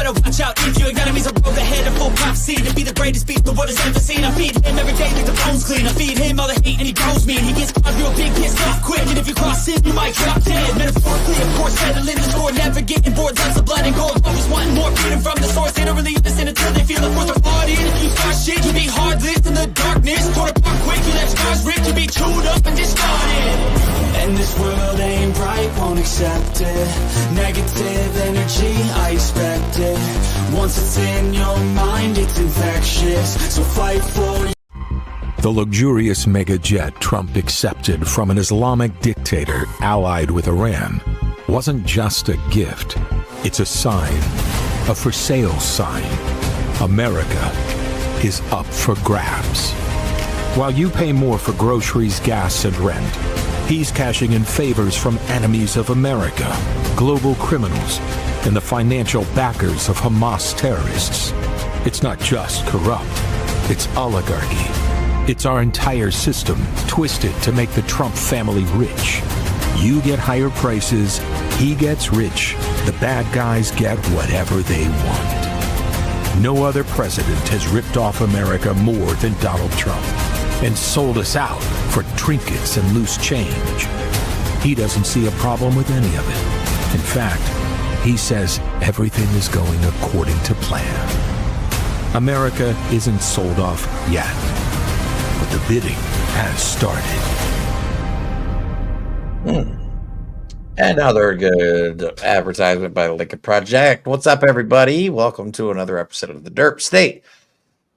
better watch out if your enemy's a road ahead of full prophecy to be the greatest beast the world has ever seen. I feed him every day like the bones clean. I feed him all the hate and he goes me, and he gets caught real big, pissed off quick. And if you cross him, you might drop dead. Metaphorically, of course, settling the score, never getting bored. Lots of blood and gold, always wanting more, freedom from the source. They don't really listen until they feel it. Worth their blood in. You start shit, you be hard lived in the darkness. Torn apart quick, you left scars ripped, you be chewed up and discarded. And this world ain't right, won't accept it. Negative energy, I expect it. Once it's in your mind, it's infectious. So fight for it. The luxurious megajet Trump accepted from an Islamic dictator allied with Iran wasn't just a gift. It's a sign, a for sale sign. America is up for grabs. While you pay more for groceries, gas, and rent, he's cashing in favors from enemies of America, global criminals, and the financial backers of Hamas terrorists. It's not just corrupt, it's oligarchy. It's our entire system twisted to make the Trump family rich. You get higher prices, he gets rich, the bad guys get whatever they want. No other president has ripped off America more than Donald Trump and sold us out for trinkets and loose change. He doesn't see a problem with any of it. In fact, he says everything is going according to plan. America isn't sold off yet, but the bidding has started. Another good advertisement by the Lincoln Project. What's up, everybody? Welcome to another episode of the Derp State.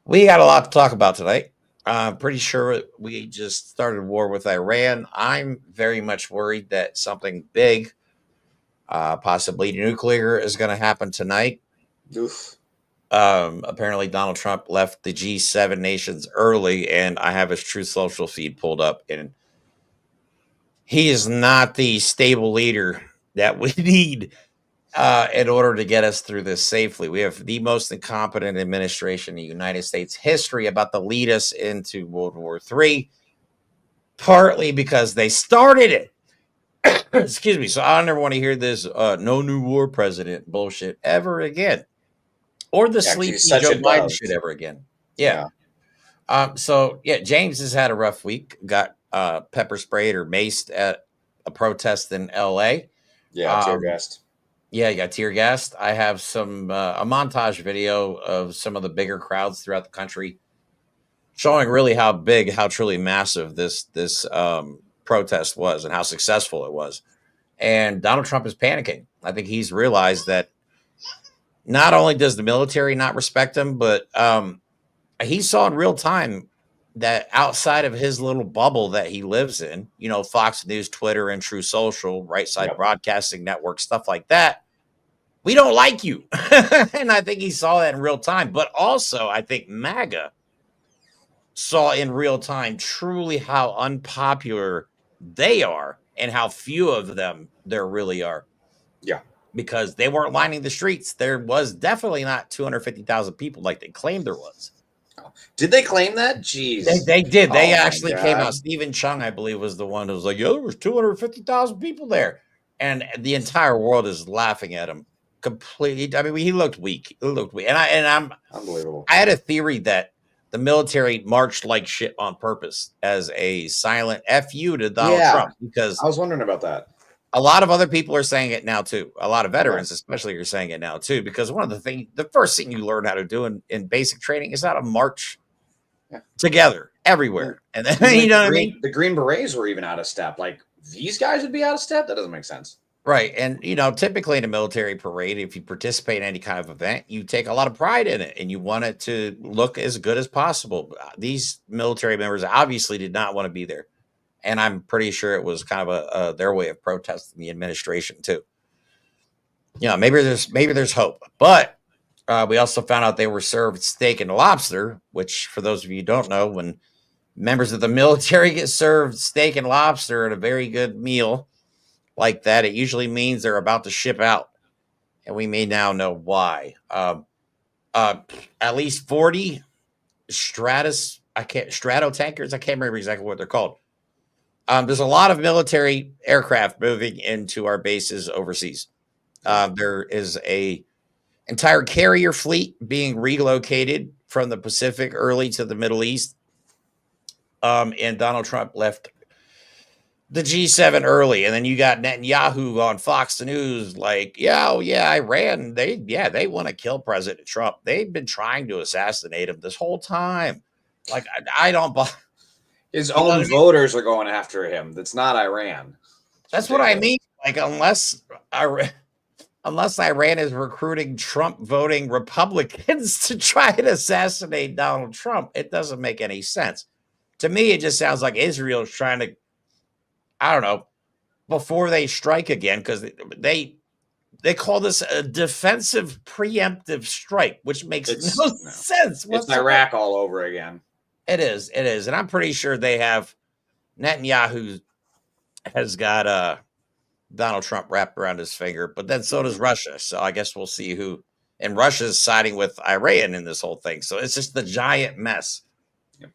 We got a lot to talk about tonight. I'm pretty sure we just started war with Iran. I'm very much worried that something big, possibly nuclear, is going to happen tonight. Oof. Apparently, Donald Trump left the G7 nations early, and I have his Truth Social feed pulled up, and he is not the stable leader that we need in order to get us through this safely. We have the most incompetent administration in United States history about to lead us into World War III, partly because they started it. Excuse me. So I don't ever want to hear this no new war president bullshit ever again. Or the sleepy Joe Biden shit ever again. Yeah. So, James has had a rough week. Got pepper sprayed or maced at a protest in L.A. Yeah, tear gassed. Yeah, you got tear gassed. I have some a montage video of some of the bigger crowds throughout the country showing really how big, how truly massive this protest was and how successful it was. And Donald Trump is panicking. I think he's realized that not only does the military not respect him, but he saw in real time that outside of his little bubble that he lives in, you know, Fox News, Twitter, and True Social, Right Side Broadcasting Network, stuff like that, we don't like you. And I think he saw that in real time. But also, I think MAGA saw in real time truly how unpopular they are and how few of them there really are. Yeah. Because they weren't lining the streets. There was definitely not 250,000 people like they claimed there was. Did they claim that? Jeez. They did. They actually came out. Stephen Chung, I believe, was the one who was like, yeah, there was 250,000 people there. And the entire world is laughing at him completely. I mean, he looked weak. And I'm unbelievable. I had a theory that the military marched like shit on purpose as a silent FU to Donald Trump. Because I was wondering about that. A lot of other people are saying it now too. A lot of veterans, especially, are saying it now too. Because one of the first thing you learn how to do in basic training is how to march together everywhere. And then you know what I mean? The Green Berets were even out of step. Like, these guys would be out of step? That doesn't make sense. Right. And you know, typically in a military parade, if you participate in any kind of event, you take a lot of pride in it and you want it to look as good as possible. These military members obviously did not want to be there. And I'm pretty sure it was kind of their way of protesting the administration too. You know, maybe there's hope. But we also found out they were served steak and lobster, which, for those of you who don't know, when members of the military get served steak and lobster at a very good meal like that, it usually means they're about to ship out. And we may now know why. At least 40 Strato tankers. I can't remember exactly what they're called. There's a lot of military aircraft moving into our bases overseas. There is a entire carrier fleet being relocated from the Pacific early to the Middle East. And Donald Trump left the G7 early, and then you got Netanyahu on Fox News, like, yeah, oh yeah, Iran, they want to kill President Trump. They've been trying to assassinate him this whole time. Like, I don't. His You know own what I mean? voters are going after him. That's not Iran. That's what I mean. Like, unless Iran is recruiting Trump voting Republicans to try and assassinate Donald Trump, it doesn't make any sense. To me, it just sounds like Israel is trying to, I don't know, before they strike again, because they call this a defensive preemptive strike, which makes no sense. It's Iraq all over again. It is, and I'm pretty sure they have Netanyahu has got Donald Trump wrapped around his finger, but then so does Russia. So I guess we'll see who. And Russia's siding with Iran in this whole thing. So it's just the giant mess. Yep.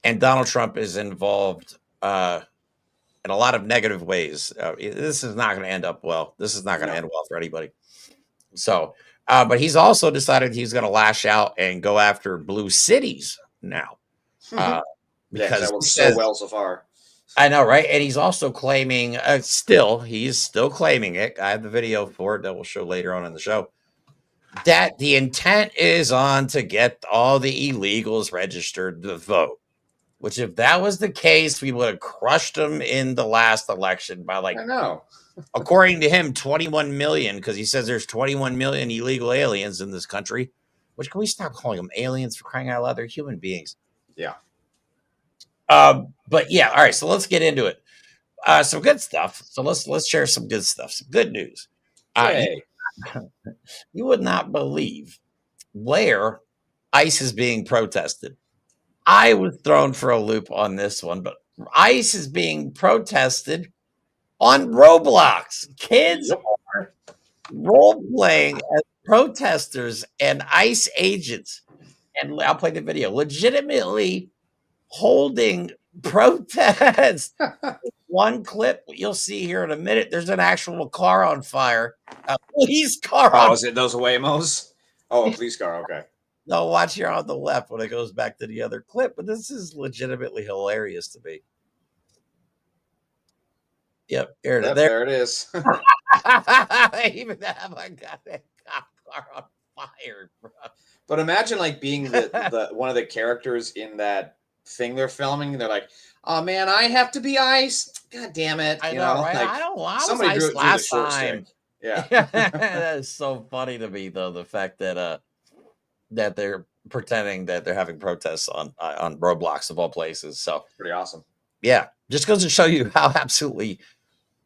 And Donald Trump is involved in a lot of negative ways. This is not going to end up well. This is not going to end well for anybody. So, but he's also decided he's going to lash out and go after blue cities now. Because that works so well so far. I know, right? And he's also claiming, he's still claiming it. I have the video for it that we'll show later on in the show, that the intent is on to get all the illegals registered to vote. Which, if that was the case, we would have crushed them in the last election by, like, I know. According to him, 21 million, because he says there's 21 million illegal aliens in this country. Which, can we stop calling them aliens, for crying out loud? They're human beings. Yeah. But yeah, all right. So let's get into it. Some good stuff. So let's share some good stuff. Some good news. You would not believe where ICE is being protested. I was thrown for a loop on this one, but ICE is being protested on Roblox. Kids are role playing as protesters and ICE agents. And I'll play the video. Legitimately holding protest. One clip you'll see here in a minute. There's an actual car on fire. A police car. Oh, is it those Waymos? Oh, a police car. Okay. No, watch here on the left when it goes back to the other clip. But this is legitimately hilarious to me. Yep, there it is. They even have a cop car on fire, bro. But imagine, like, being the one of the characters in that thing they're filming. They're like, "Oh man, I have to be ICE. God damn it!" I know, right? Like, I don't want somebody ICE drew last the short time. stick. Yeah, That is so funny to me, though. The fact that that they're pretending that they're having protests on Roblox of all places. So pretty awesome. Yeah, just goes to show you how absolutely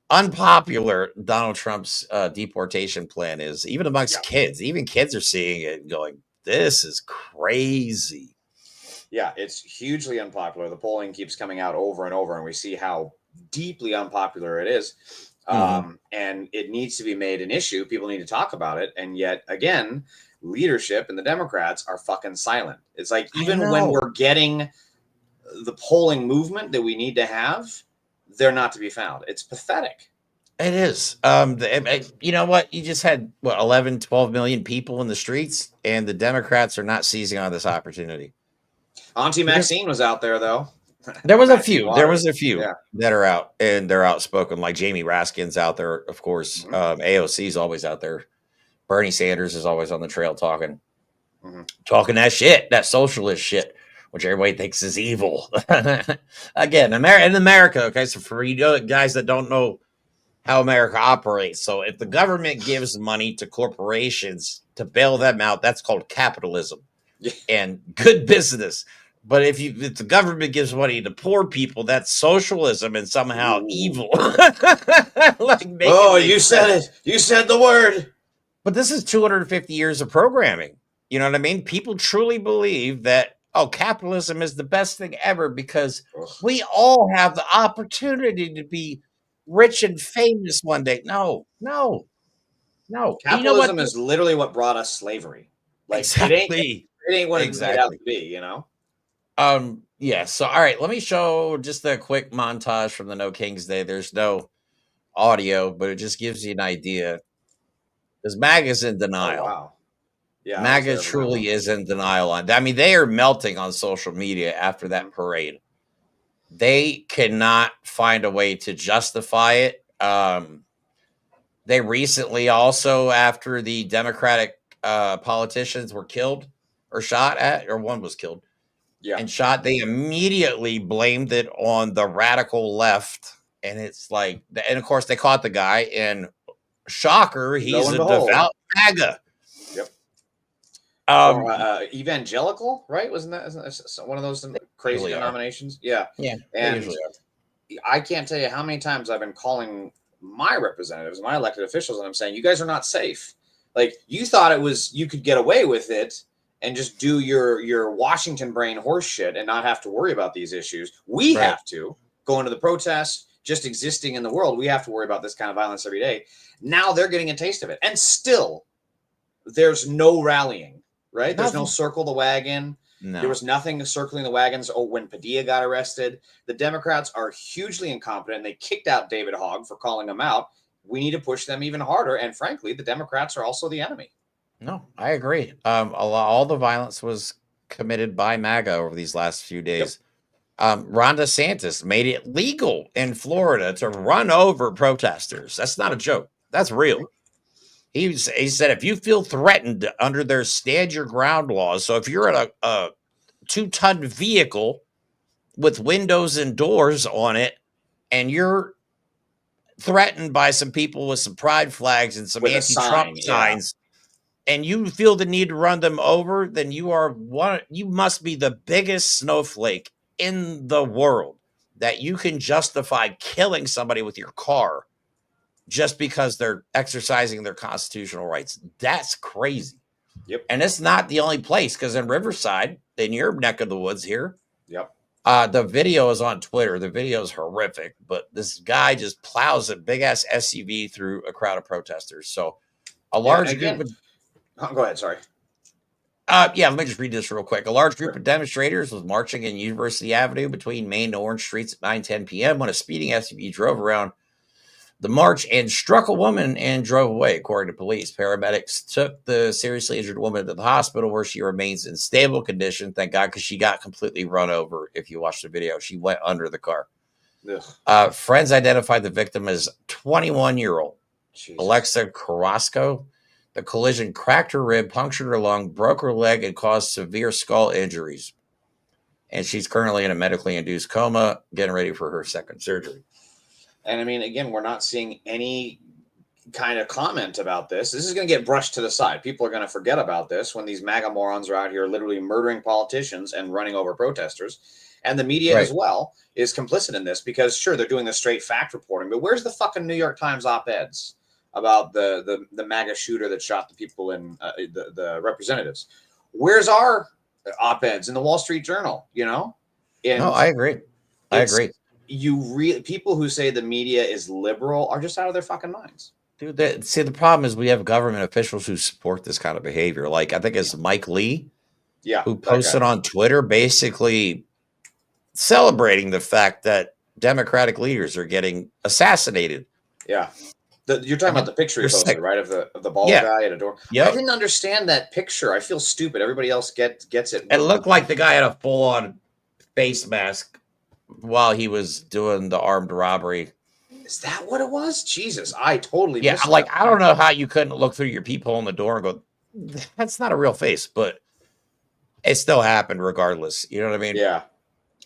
unpopular Donald Trump's deportation plan is, even amongst kids. Even kids are seeing it and going, "This is crazy." Yeah, it's hugely unpopular. The polling keeps coming out over and over, and we see how deeply unpopular it is. And it needs to be made an issue. People need to talk about it. And yet, again, leadership and the Democrats are fucking silent. It's like, even when we're getting the polling movement that we need to have, they're not to be found. It's pathetic. It is. You know what? You just had, 11, 12 million people in the streets, and the Democrats are not seizing on this opportunity. Auntie Maxine was out there, though. There was a few. There was a few Yeah. that are out, and they're outspoken. Like Jamie Raskin's out there, of course. AOC's always out there. Bernie Sanders is always on the trail talking that shit, that socialist shit, which everybody thinks is evil. Again, in America, okay, so for you guys that don't know how America operates, so if the government gives money to corporations to bail them out, that's called capitalism and good business. But if the government gives money to poor people, that's socialism and somehow evil. You said it. You said the word. But this is 250 years of programming. You know what I mean? People truly believe that, capitalism is the best thing ever because we all have the opportunity to be rich and famous one day. No. Capitalism is literally what brought us slavery. Like, exactly. It ain't what it's made out to be, you know? Yeah. So, all right, let me show just a quick montage from the No Kings Day. There's no audio, but it just gives you an idea. Because MAGA's in denial. Oh, wow. Yeah, I was MAGA there for that one. truly is in denial on. I mean, they are melting on social media after that parade. They cannot find a way to justify it. They recently also, after the Democratic politicians were killed or shot at, or one was killed and shot, they immediately blamed it on the radical left. And it's like, and of course, they caught the guy, and shocker, he's a devout MAGA. Yep. Um, Evangelical, right? Isn't that one of those crazy denominations? Yeah. Yeah. And I can't tell you how many times I've been calling my representatives, my elected officials, and I'm saying, you guys are not safe. Like, you thought you could get away with it and just do your Washington brain horse shit and not have to worry about these issues. We have to go into the protests, just existing in the world. We have to worry about this kind of violence every day. Now they're getting a taste of it. And still, there's no rallying, right? There's no circle the wagon. No. There was nothing circling the wagons. Oh, when Padilla got arrested, the Democrats are hugely incompetent. They kicked out David Hogg for calling them out. We need to push them even harder. And frankly, the Democrats are also the enemy. No, I agree. All the violence was committed by MAGA over these last few days. Ron DeSantis made it legal in Florida to run over protesters. That's not a joke. That's real. He said, if you feel threatened under their stand your ground laws, so if you're in a 2-ton vehicle with windows and doors on it, and you're threatened by some people with some pride flags and some anti-Trump signs, and you feel the need to run them over, then you must be the biggest snowflake in the world that you can justify killing somebody with your car just because they're exercising their constitutional rights. That's crazy. Yep. And it's not the only place, because in Riverside, in your neck of the woods here, the video is on Twitter. The video is horrific, but this guy just plows a big-ass SUV through a crowd of protesters. So a large group of... go ahead, sorry. Let me just read this real quick. A large group of demonstrators was marching in University Avenue between Main and Orange Streets at 9:10 p.m. when a speeding SUV drove around the march and struck a woman and drove away, according to police. Paramedics took the seriously injured woman to the hospital, where she remains in stable condition. Thank God, because she got completely run over. If you watch the video, she went under the car. Friends identified the victim as 21-year-old Alexa Carrasco. The collision cracked her rib, punctured her lung, broke her leg, and caused severe skull injuries. And she's currently in a medically induced coma, getting ready for her second surgery. And I mean, again, we're not seeing any kind of comment about this. This is going to get brushed to the side. People are going to forget about this when these MAGA morons are out here literally murdering politicians and running over protesters. And the media as well is complicit in this, because sure, they're doing the straight fact reporting, but where's the fucking New York Times op-eds about the MAGA shooter that shot the people in the representatives? Where's our op-eds in the Wall Street Journal? You know? And no, I agree. People who say the media is liberal are just out of their fucking minds. Dude, the problem is we have government officials who support this kind of behavior. Like, I think it's Mike Lee, who posted on Twitter basically celebrating the fact that Democratic leaders are getting assassinated. Yeah. You're talking about the picture he posted, right? Of the bald guy at a door. I didn't understand that picture. I feel stupid. Everybody else gets it. It looked like the guy had a full-on face mask while he was doing the armed robbery. Is that what it was? Jesus, I totally missed that. Like, I don't know how you couldn't look through your peephole in the door and go, that's not a real face, but it still happened regardless. You know what I mean? Yeah.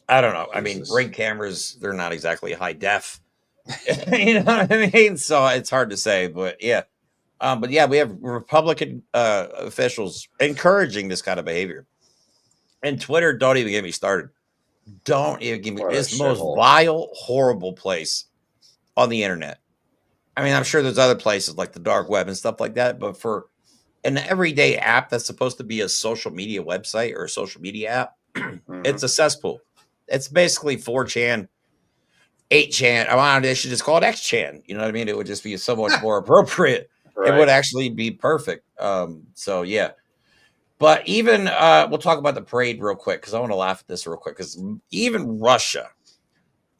I don't know. Jesus. I mean, Ring cameras, they're not exactly high def. You know what I mean? So it's hard to say, but yeah. We have Republican officials encouraging this kind of behavior. And Twitter, don't even get me started. Don't even give me. It's the most vile, horrible place on the internet. I mean, I'm sure there's other places like the dark web and stuff like that, but for an everyday app that's supposed to be a social media website or a social media app, it's a cesspool. It's basically 4chan, 8chan. They should just call it X-chan. You know what I mean? It would just be so much more appropriate. It would actually be perfect. So yeah. But even we'll talk about the parade real quick, because I want to laugh at this real quick, because even Russia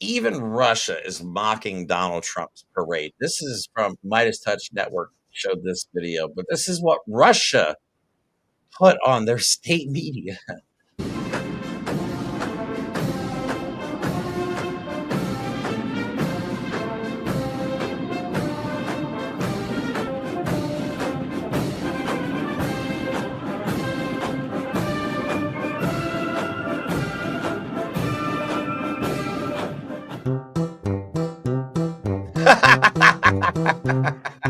is mocking Donald Trump's parade. This is from Midas Touch Network, showed this video, but this is what Russia put on their state media.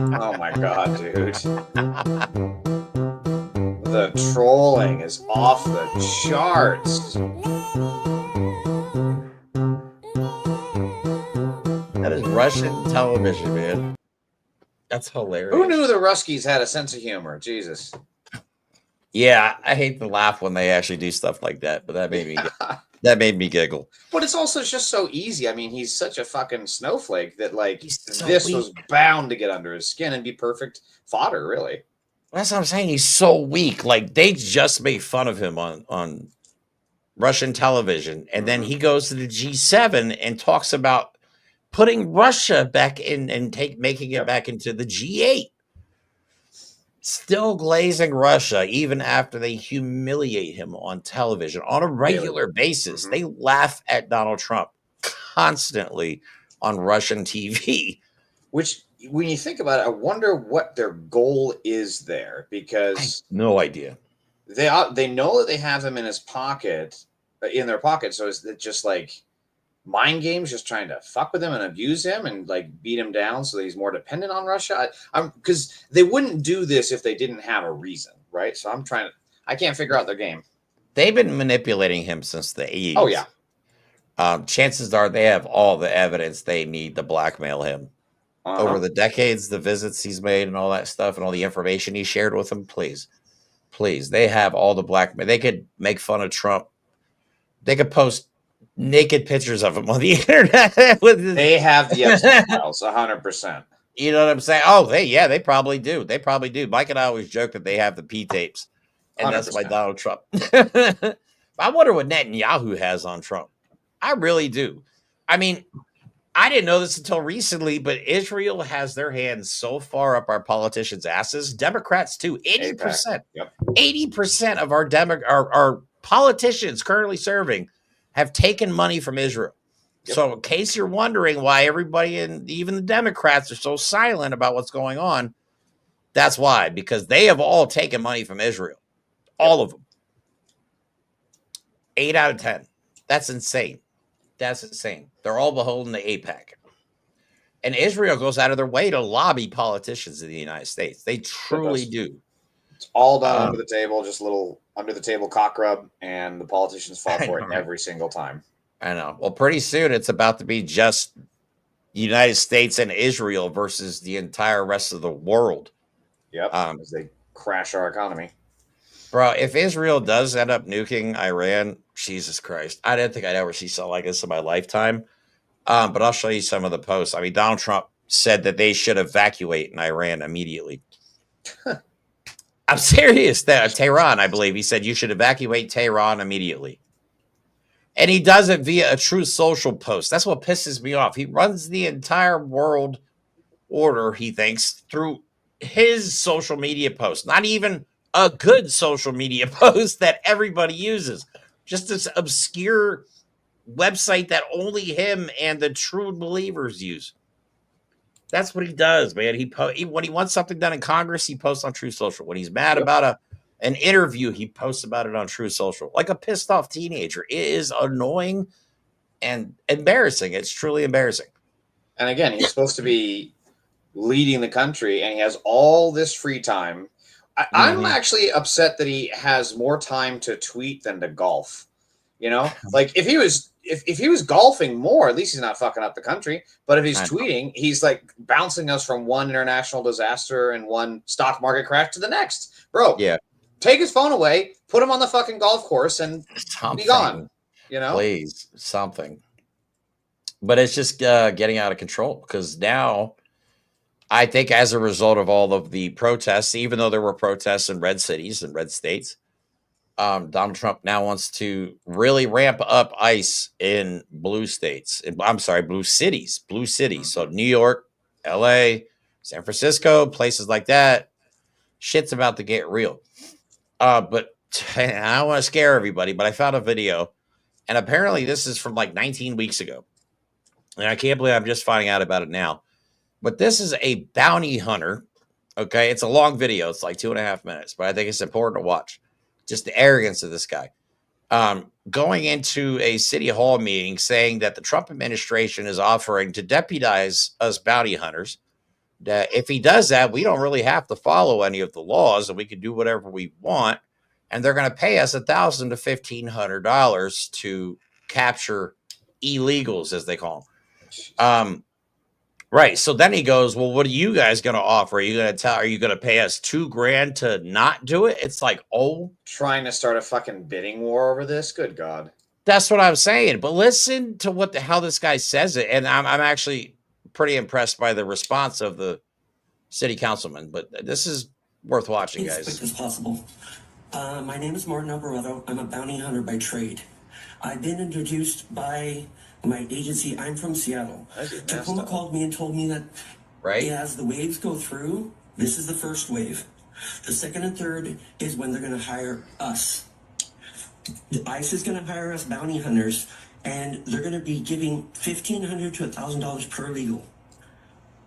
Oh my god, dude. The trolling is off the charts. That is Russian television, man. That's hilarious. Who knew the Ruskies had a sense of humor? Jesus. Yeah, I hate to laugh when they actually do stuff like that, but that made me giggle. But it's also just so easy. I mean, he's such a fucking snowflake that like So this weak. was bound to get under his skin and be perfect fodder, really. That's what I'm saying. He's so weak. Like they just made fun of him on Russian television, and then he goes to the G7 and talks about putting Russia back in and making it back into the G8. Still glazing Russia even after they humiliate him on television on a regular basis. They laugh at Donald Trump constantly on Russian TV. Which, when you think about it, I wonder what their goal is there, because no idea. They know that they have him in their pocket. So is it just like mind games, just trying to fuck with him and abuse him and like beat him down so that he's more dependent on Russia? Because they wouldn't do this if they didn't have a reason, right? So I can't figure out their game. They've been manipulating him since the 80s. Oh yeah. Chances are they have all the evidence they need to blackmail him. Over the decades, the visits he's made and all that stuff and all the information he shared with them, please, they have all the blackmail. They could make fun of Trump. They could post naked pictures of him on the internet. They have the Epstein files, 100%. You know what I'm saying? Oh, they probably do. They probably do. Mike and I always joke that they have the P tapes, and 100%. That's why Donald Trump. I wonder what Netanyahu has on Trump. I really do. I mean, I didn't know this until recently, but Israel has their hands so far up our politicians' asses. Democrats too. 80%. Yep. 80% of our politicians currently serving have taken money from Israel. Yep. So in case you're wondering why everybody and even the Democrats are so silent about what's going on, that's why, because they have all taken money from Israel. All of them. 8 out of 10. That's insane. That's insane. They're all beholden to AIPAC. And Israel goes out of their way to lobby politicians in the United States. They truly do. It's all done under the table, just a little under the table cock rub, and the politicians fall for it every single time. I know. Well, pretty soon it's about to be just United States and Israel versus the entire rest of the world. Yep. As they crash our economy. Bro, if Israel does end up nuking Iran, Jesus Christ, I didn't think I'd ever see something like this in my lifetime. But I'll show you some of the posts. I mean, Donald Trump said that they should evacuate in Iran immediately. I'm serious. Tehran, I believe. He said you should evacuate Tehran immediately. And he does it via a Truth Social post. That's what pisses me off. He runs the entire world order, he thinks, through his social media post. Not even a good social media post that everybody uses. Just this obscure website that only him and the true believers use. That's what he does, man. When he wants something done in Congress, he posts on Truth Social. When he's mad about an interview, he posts about it on Truth Social. Like a pissed off teenager. It is annoying and embarrassing. It's truly embarrassing. And again, he's supposed to be leading the country, and he has all this free time. I'm actually upset that he has more time to tweet than to golf. You know, like if he was golfing more, at least he's not fucking up the country. But if he's tweeting, he's like bouncing us from one international disaster and one stock market crash to the next. Bro, yeah. Take his phone away, put him on the fucking golf course, and be gone. You know, please, something. But it's just getting out of control, because now I think as a result of all of the protests, even though there were protests in red cities and red states, Donald Trump now wants to really ramp up ICE in blue states. Blue cities. So New York, LA, San Francisco, places like that. Shit's about to get real. But I don't want to scare everybody, but I found a video, and apparently this is from like 19 weeks ago. And I can't believe I'm just finding out about it now. But this is a bounty hunter. Okay. It's a long video. It's like 2.5 minutes, but I think it's important to watch. Just the arrogance of this guy. Going into a city hall meeting saying that the Trump administration is offering to deputize us bounty hunters. That if he does that, we don't really have to follow any of the laws and we can do whatever we want. And they're going to pay us $1,000 to $1,500 to capture illegals, as they call them. Right. So then he goes, well, what are you guys going to offer? Are you going to pay us $2,000 to not do it? It's like, trying to start a fucking bidding war over this. Good God. That's what I'm saying. But listen to how this guy says it. And I'm actually pretty impressed by the response of the city councilman, but this is worth watching, guys. As quick as possible. My name is Martin Alvarado. I'm a bounty hunter by trade. I've been introduced by my agency. I'm from Seattle. Tacoma called me and told me that as the waves go through, this is the first wave. The second and third is when they're going to hire us. The ICE is going to hire us bounty hunters, and they're going to be giving $1,500 to $1,000 per legal.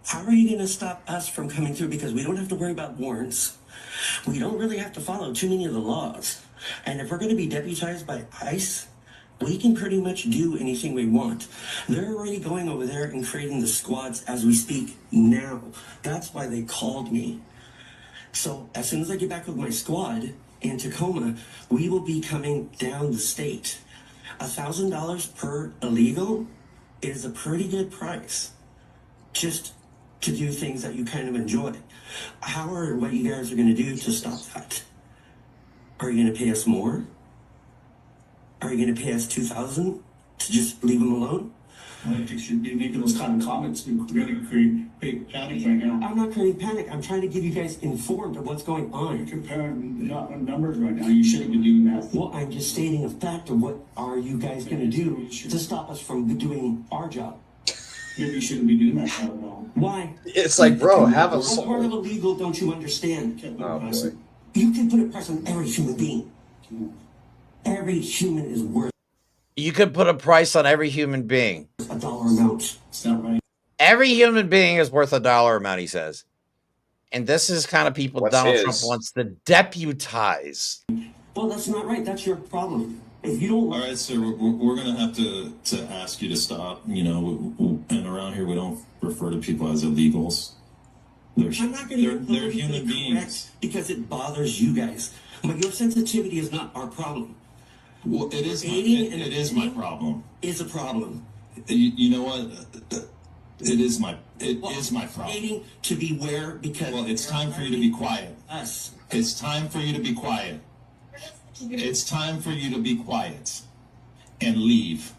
How are you going to stop us from coming through? Because we don't have to worry about warrants. We don't really have to follow too many of the laws. And if we're going to be deputized by ICE, we can pretty much do anything we want. They're already going over there and creating the squads as we speak now. That's why they called me. So as soon as I get back with my squad in Tacoma, we will be coming down the state. $1,000 per illegal is a pretty good price. Just to do things that you kind of enjoy. How or what you guys are going to do to stop that? Are you going to pay us more? Are you going to pay us $2,000 to just leave them alone? Well, if you should be making those kind of comments, you're going to create panic right now. I'm not creating panic. I'm trying to get you guys informed of what's going on. You're comparing numbers right now. You shouldn't be doing that. Well, I'm just stating a fact of what are you guys going to do to stop us from doing our job. Maybe you shouldn't be doing that at all. Why? It's like, bro, have a What part of illegal don't you understand? Oh, boy. You can put a price on every human being. Every human is worth. You could put a price on every human being. A dollar amount. It's not right. Every human being is worth $1 amount, he says. And this is kind of people Donald Trump wants to deputize. Well, that's not right. That's your problem. If you don't. All right, sir, we're going to have to ask you to stop. You know, and around here we don't refer to people as illegals. I'm not going to they're human beings. Because it bothers you guys. But your sensitivity is not our problem. Well, it is my problem. Is a problem. You know what? It is my problem. Needing to be where because. Well, it's time for you to be quiet. Us. It's time for you to be quiet. It's time for you to be quiet and leave.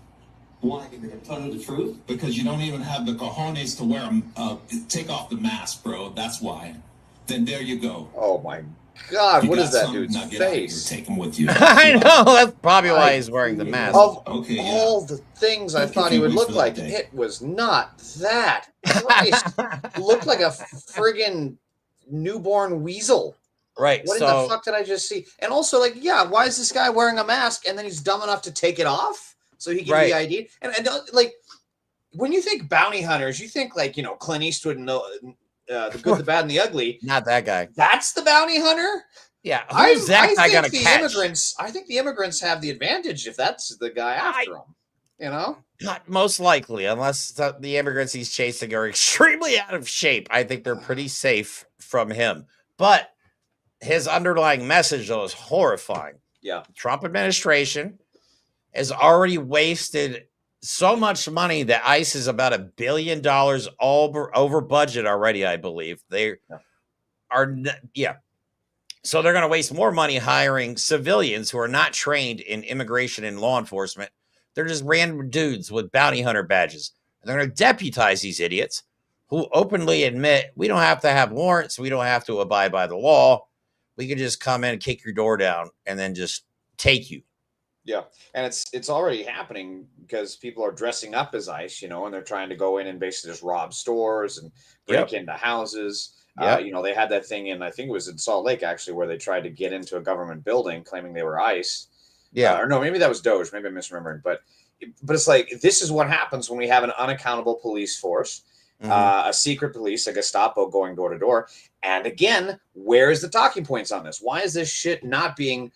Why? Because I'm telling the truth? Because you don't even have the cojones to wear take off the mask, bro. That's why. Then there you go. Oh my God! You what is that something, dude's now get out of here. face? Take him with you. I know. That's probably why he's wearing the mask. Of Okay, all the things I thought he would look like, it was not that. Christ. Looked like a friggin' newborn weasel. Right. What in the fuck did I just see? And also, like, yeah, why is this guy wearing a mask and then he's dumb enough to take it off so he can be ID? And like, when you think bounty hunters, you think like, you know, Clint Eastwood and the good, the bad, and the ugly. Not that guy. That's the bounty hunter. Yeah. Who's that guy gonna catch? I think the immigrants have the advantage if that's the guy after him. You know, not most likely, unless the immigrants he's chasing are extremely out of shape. I think they're pretty safe from him, but his underlying message, though, is horrifying. Yeah. The Trump administration has already wasted so much money that ICE is about $1 billion over budget already, I believe. They are, So they're going to waste more money hiring civilians who are not trained in immigration and law enforcement. They're just random dudes with bounty hunter badges. And they're going to deputize these idiots who openly admit we don't have to have warrants. We don't have to abide by the law. We can just come in and kick your door down and then just take you. Yeah. And it's already happening because people are dressing up as ICE, you know, and they're trying to go in and basically just rob stores and break into houses. Yeah. You know, they had that thing in, I think it was in Salt Lake, actually, where they tried to get into a government building claiming they were ICE. Yeah. Or no, maybe that was Doge. Maybe I'm misremembering. But it's like, this is what happens when we have an unaccountable police force, a secret police, a Gestapo going door to door. And again, where is the talking points on this? Why is this shit not being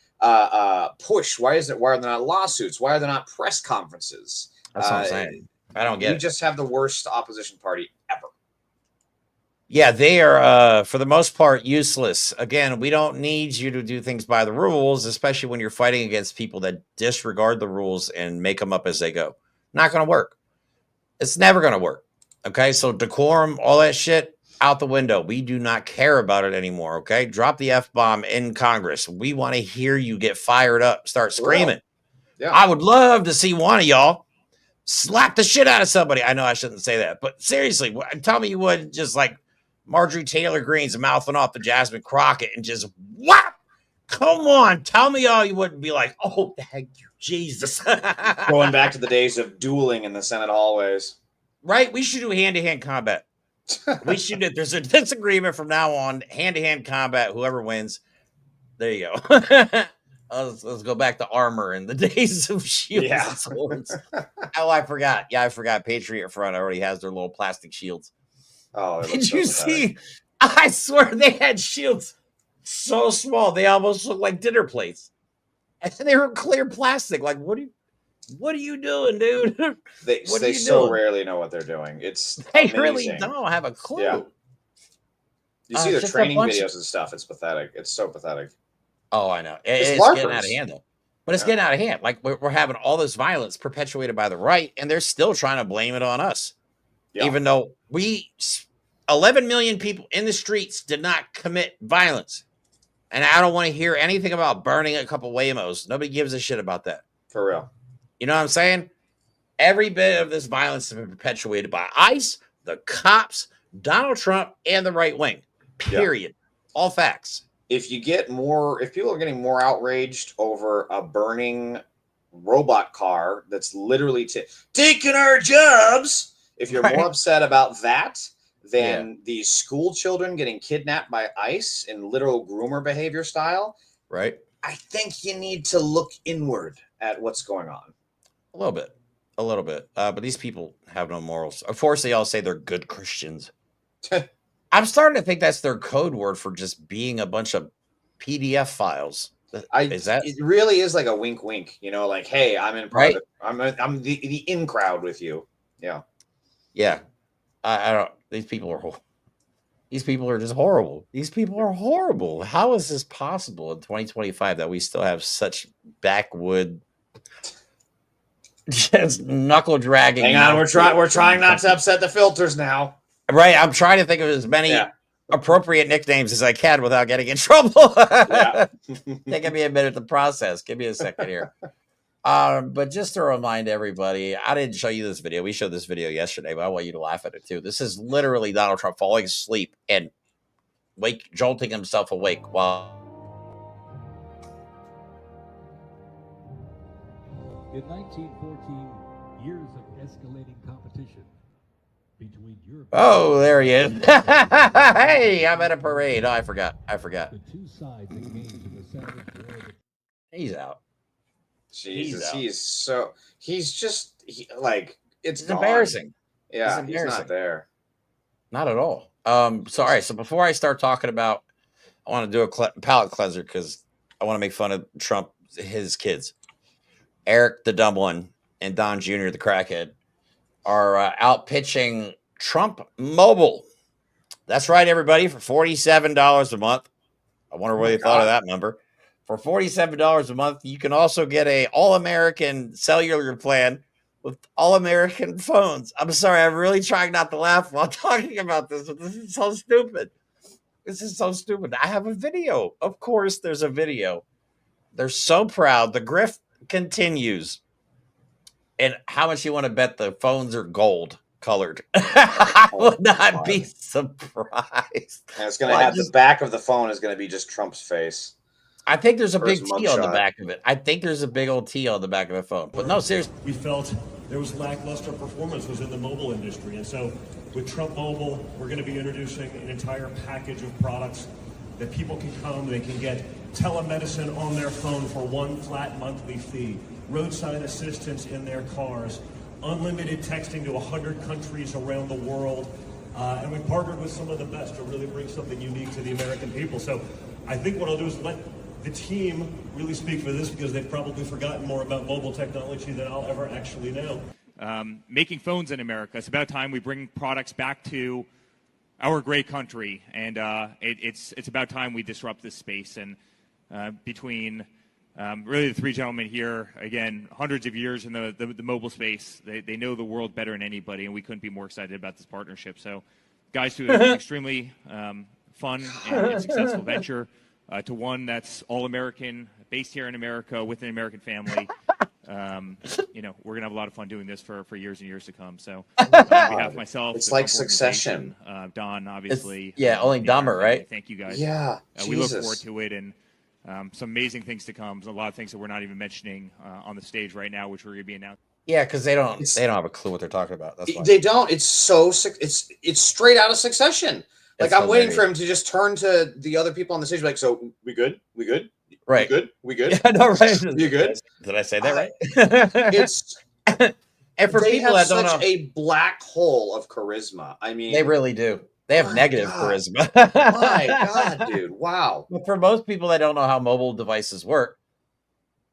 pushed? Why are there not lawsuits? Why are there not press conferences? That's what I'm saying. I don't get it. We just have the worst opposition party ever. Yeah, they are, for the most part, useless. Again, we don't need you to do things by the rules, especially when you're fighting against people that disregard the rules and make them up as they go. Not going to work. It's never going to work. Okay, so decorum, all that shit, out the window. We do not care about it anymore, okay? Drop the F-bomb in Congress. We want to hear you get fired up, start screaming. Yeah. I would love to see one of y'all slap the shit out of somebody. I know I shouldn't say that, but seriously, tell me you would just like Marjorie Taylor Greene's mouthing off the Jasmine Crockett and just whap. Come on, tell me all you wouldn't be like, oh, thank you, Jesus. Going back to the days of dueling in the Senate hallways. Right? We should do hand-to-hand combat. We should do, there's a disagreement from now on, hand-to-hand combat, whoever wins. There you go. Let's go back to armor and the days of shields and swords. Oh, I forgot. Yeah, I forgot. Patriot Front already has their little plastic shields. Oh, did you see? I swear they had shields so small they almost looked like dinner plates, and they were clear plastic. Like, what are you doing, dude? They so rarely know what they're doing. It's they amazing. Really don't have a clue. Yeah. You see their training videos and stuff. It's pathetic. It's so pathetic. Oh, I know. It's getting out of hand though. But it's getting out of hand. Like we're having all this violence perpetuated by the right, and they're still trying to blame it on us. Yeah. Even though 11 million people in the streets did not commit violence. And I don't want to hear anything about burning a couple Waymos. Nobody gives a shit about that. For real. You know what I'm saying? Every bit of this violence has been perpetuated by ICE, the cops, Donald Trump, and the right wing. Period. Yeah. All facts. If people are getting more outraged over a burning robot car that's literally taking our jobs, if you're more upset about that than these school children getting kidnapped by ICE in literal groomer behavior style, right? I think you need to look inward at what's going on. A little bit. But these people have no morals. Of course, they all say they're good Christians. I'm starting to think that's their code word for just being a bunch of PDF files. It really is like a wink, wink. You know, like, hey, I'm in private. Right? I'm the in crowd with you. Yeah. Yeah. I don't. These people are just horrible. These people are horrible. How is this possible in 2025 that we still have such backwood, just knuckle dragging? Hang on, we're trying not to upset the filters now. Right, I'm trying to think of as many appropriate nicknames as I can without getting in trouble. Taking me a minute to process. Give me a second here. But just to remind everybody, I didn't show you this video. We showed this video yesterday, but I want you to laugh at it too. This is literally Donald Trump falling asleep and jolting himself awake while. In 1914, years of escalating competition between Europe. Oh, there he is. Hey, I'm at a parade. Oh, I forgot. The two sides engaged in the savage war. He's out. Jesus, he's just it's embarrassing. Yeah, he's not there. Not at all. So before I start talking about, I want to do a palate cleanser because I want to make fun of Trump, his kids. Eric, the dumb one, and Don Jr., the crackhead, are out pitching Trump Mobile. That's right, everybody, for $47 a month. I wonder what they thought of that number. For $47 a month, you can also get a all-American cellular plan with all-American phones. I'm sorry, I'm really trying not to laugh while talking about this, but this is so stupid. This is so stupid. I have a video. Of course, there's a video. They're so proud. The grift continues. And how much you want to bet the phones are gold colored? I would not be surprised. And it's going to have the back of the phone is going to be just Trump's face. I think there's a First big T on the mugshot. back of it. I think there's a big old T on the back of the phone. But no, seriously. We felt there was lackluster performance within the mobile industry. And so with Trump Mobile, we're going to be introducing an entire package of products that people can come, they can get telemedicine on their phone for one flat monthly fee, roadside assistance in their cars, unlimited texting to 100 countries around the world. And we partnered with some of the best to really bring something unique to the American people. So I think what I'll do is let the team really speak for this, because they've probably forgotten more about mobile technology than I'll ever actually know. Making phones in America. It's about time we bring products back to our great country, and it's about time we disrupt this space. And between really the three gentlemen here, again, hundreds of years in the mobile space, they know the world better than anybody, and we couldn't be more excited about this partnership. So, guys, to an extremely fun and successful venture, to one that's all American, based here in America, with an American family. You know, we're gonna have a lot of fun doing this for years and years to come. So, on behalf of myself, it's the like Trump Succession. Don, obviously, only dumber, right? Thank you guys. Yeah, we look forward to it, and some amazing things to come. A lot of things that we're not even mentioning on the stage right now, which we're gonna be announcing. Yeah, because they don't have a clue what they're talking about. That's why. They don't. It's straight out of Succession. Like, I'm waiting for him to just turn to the other people on the stage, like, so we good? We good? Right. We good? We good? Yeah, no, right. You good? Did I say that right? It's and for they people have that don't such know, a black hole of charisma. I mean, they really do. They have negative charisma. My God, dude! Wow. But for most people that don't know how mobile devices work,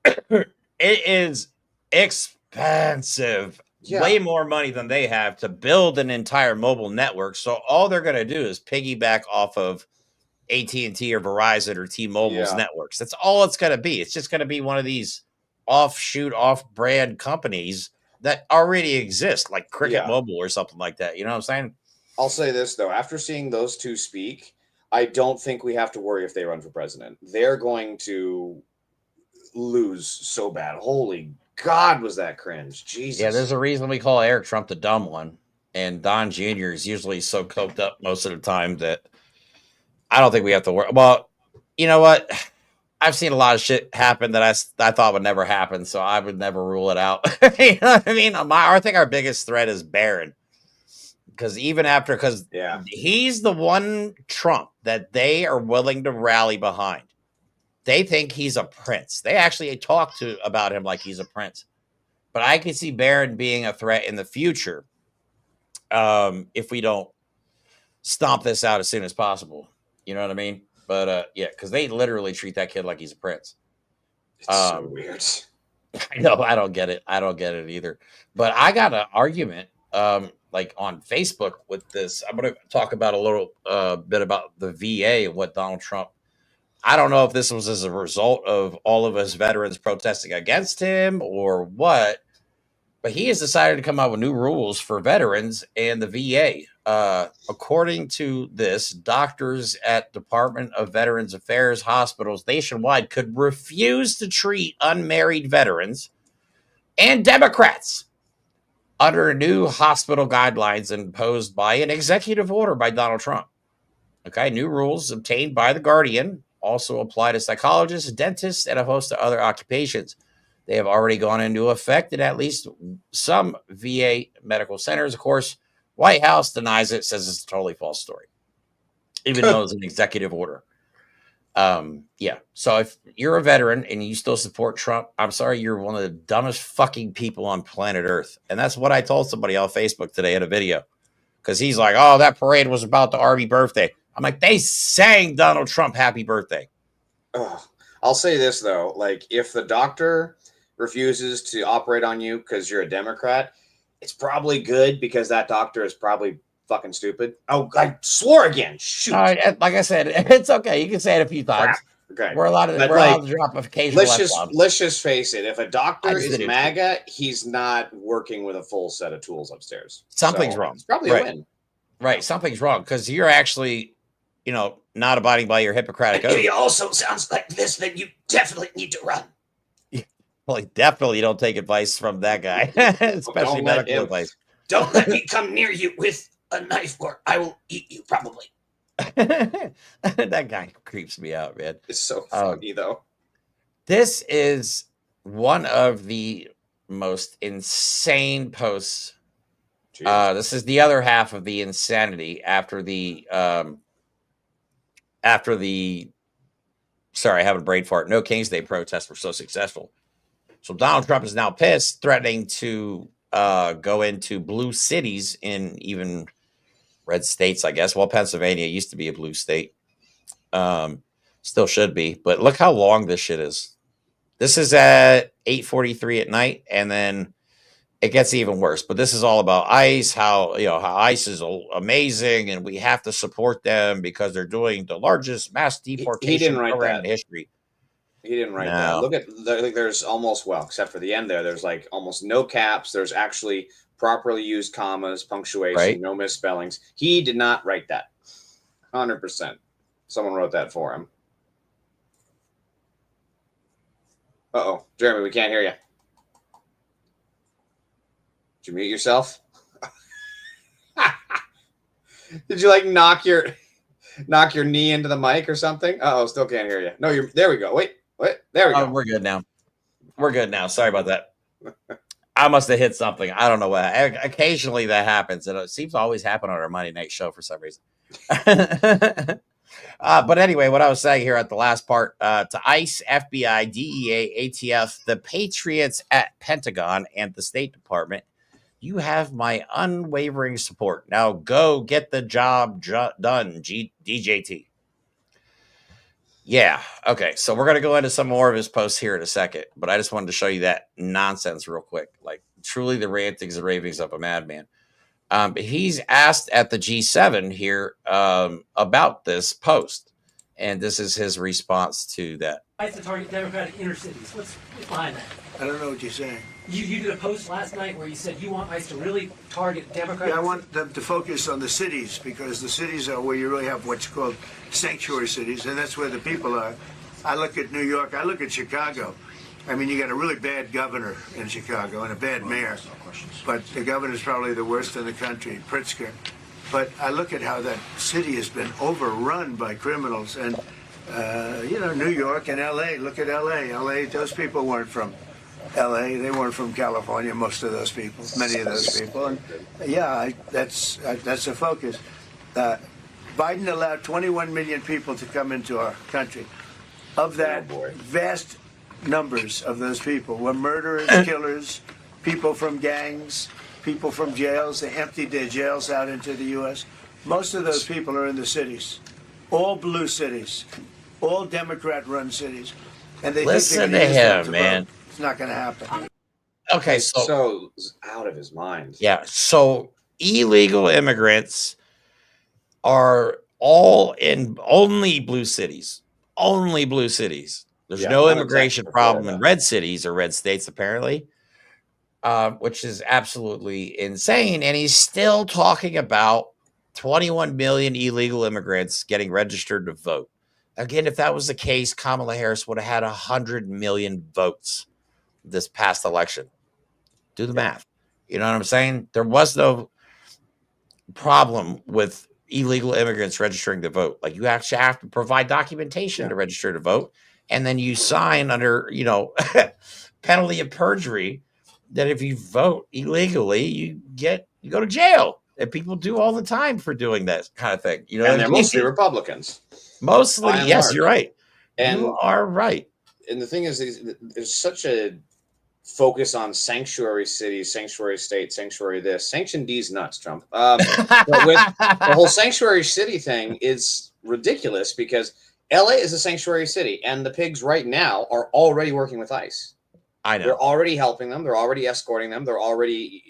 it is expensive. Yeah. Way more money than they have to build an entire mobile network. So all they're going to do is piggyback off of AT&T or Verizon or T-Mobile's networks. That's all it's going to be. It's just going to be one of these offshoot, off-brand companies that already exist, like Cricket Mobile or something like that. You know what I'm saying? I'll say this, though. After seeing those two speak, I don't think we have to worry if they run for president. They're going to lose so bad. Holy God, was that cringe. Jesus. Yeah, there's a reason we call Eric Trump the dumb one. And Don Jr. is usually so coked up most of the time that I don't think we have to worry. Well, you know what? I've seen a lot of shit happen that I thought would never happen, so I would never rule it out. You know what I mean? I think our biggest threat is Barron. Because he's the one Trump that they are willing to rally behind. They think he's a prince. They actually talk about him like he's a prince. But I can see Barron being a threat in the future if we don't stomp this out as soon as possible. You know what I mean? But yeah, because they literally treat that kid like he's a prince. It's so weird. I know. I don't get it. I don't get it either. But I got an argument like on Facebook with this. I'm going to talk about a little bit about the VA and what Donald Trump. I don't know if this was as a result of all of us veterans protesting against him or what, but he has decided to come out with new rules for veterans and the VA. According to this, doctors at Department of Veterans Affairs hospitals nationwide could refuse to treat unmarried veterans and Democrats under new hospital guidelines imposed by an executive order by Donald Trump. Okay, new rules obtained by The Guardian also apply to psychologists, dentists, and a host of other occupations. They have already gone into effect in at least some VA medical centers. Of course, White House denies it, says it's a totally false story, even though it's an executive order. Yeah. So if you're a veteran and you still support Trump, I'm sorry, you're one of the dumbest fucking people on planet Earth. And that's what I told somebody on Facebook today in a video. Because he's like, oh, that parade was about the Army birthday. I'm like, they sang Donald Trump happy birthday. I'll say this, though. Like, if the doctor refuses to operate on you because you're a Democrat, it's probably good because that doctor is probably fucking stupid. Oh, I swore again. Shoot. Like I said, it's okay. You can say it a few times. Okay. We're allowed to drop occasional. Let's just face it. If a doctor is MAGA, he's not working with a full set of tools upstairs. Something's wrong. It's probably a win. Right. Something's wrong because you're actually, not abiding by your Hippocratic oath. He also sounds like this, then you definitely need to run. Well, definitely don't take advice from that guy, especially medical advice. Don't let me come near you with a knife or I will eat you, probably. That guy creeps me out, man. It's so funny though. This is one of the most insane posts. This is the other half of the insanity after the sorry, I have a brain fart. No King's Day protests were so successful. So Donald Trump is now pissed, threatening to go into blue cities in even red states, I guess. Well, Pennsylvania used to be a blue state. Still should be. But look how long this shit is. This is at 8:43 at night, and then it gets even worse. But this is all about ICE, how ICE is amazing, and we have to support them because they're doing the largest mass deportation program in history. He didn't write that. Look at there's almost, well, except for the end there, there's like almost no caps. There's actually properly used commas, punctuation, no misspellings. He did not write that. 100%. Someone wrote that for him. Uh-oh. Jeremy, we can't hear you. Did you mute yourself? Did you like knock your knee into the mic or something? Uh-oh, still can't hear you. No, there we go. Wait. There we go. We're good now. We're good now. Sorry about that. I must have hit something. I don't know what. Occasionally that happens, and it seems to always happen on our Monday night show for some reason. But anyway, what I was saying here at the last part, to ICE, FBI, DEA, ATF, the Patriots at Pentagon, and the State Department, you have my unwavering support. Now go get the job done, DJT. Yeah. Okay. So we're going to go into some more of his posts here in a second, but I just wanted to show you that nonsense real quick. Like truly the rantings and ravings of a madman. He's asked at the G7 here about this post, and this is his response to that. ICE to target Democratic inner cities. What's behind that? I don't know what you're saying. You did a post last night where you said you want ICE to really target Democratic. Yeah, I want them to focus on the cities, because the cities are where you really have what's called sanctuary cities, and that's where the people are. I look at New York, I look at Chicago. I mean, you got a really bad governor in Chicago and a bad mayor, but the governor's probably the worst in the country, Pritzker. But I look at how that city has been overrun by criminals, and New York and L.A. Look at L.A. L.A. Those people weren't from L.A. They weren't from California. Most of those people, many of those people, and that's a focus. Biden allowed 21 million people to come into our country. Of that, vast numbers of those people were murderers, killers, people from gangs, people from jails. They emptied their jails out into the U.S. Most of those people are in the cities, all blue cities, all Democrat-run cities, and they listen to him, man. Vote. It's not going to happen. Okay, so out of his mind. Yeah, so illegal immigrants are all in only blue cities. Only blue cities. There's no immigration problem in red cities or red states, apparently, which is absolutely insane. And he's still talking about 21 million illegal immigrants getting registered to vote. Again, if that was the case, Kamala Harris would have had 100 million votes this past election. Do the math. You know what I'm saying? There was no problem with illegal immigrants registering to vote. Like, you actually have to provide documentation to register to vote. And then you sign under, penalty of perjury that if you vote illegally, you go to jail. And people do all the time for doing that kind of thing. And they're mostly Republicans. Mostly, yes, you're right. And you are right. And the thing is, there's such a focus on sanctuary cities, sanctuary state, sanctuary this. Sanction D's nuts, Trump. But with the whole sanctuary city thing is ridiculous, because LA is a sanctuary city, and the pigs right now are already working with ICE. I know. They're already helping them. They're already escorting them. They're already,